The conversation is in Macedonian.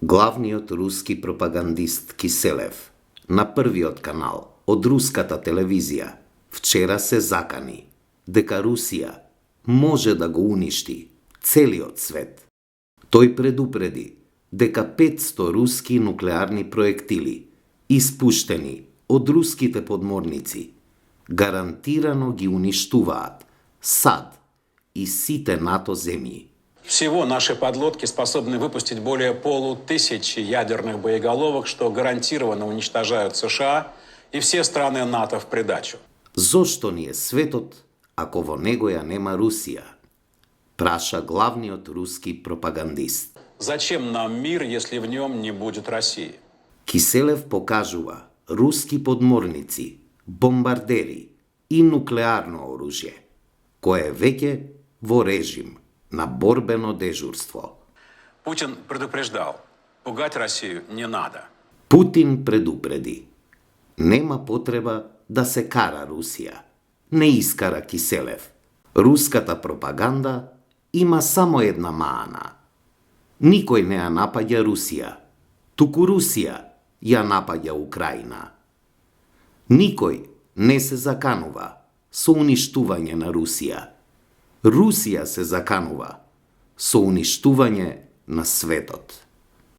Главниот руски пропагандист Киселев на првиот канал од руската телевизија вчера се закани дека Русија може да го уништи целиот свет. Тој предупреди дека 500 руски нуклеарни проектили, испуштени од руските подморници, гарантирано ги уништуваат САД и сите НАТО земји. Всего наши подлодки способны выпустить более 500 ядерных боеголовок, что гарантированно уничтожают США и все страны НАТО в придачу. Зошто ни е светот ако во него ја нема Русија? Праша главниот руски пропагандист. Зачем нам мир, если в нем не будет России? Киселев покажува руски подморници, бомбардери и нуклеарно оружје, кое е веќе во режим на борбено дежурство. Путин предупреждал, пугать Россию не надо. Путин предупреди. Нема потреба да се кара Русија. Не искара Киселев. Руската пропаганда има само една маана. Никој не ја напаѓа Русија, туку Русија ја напаѓа Украина. Никој не се заканува со уништување на Русија. Русија се заканува со уништување на светот.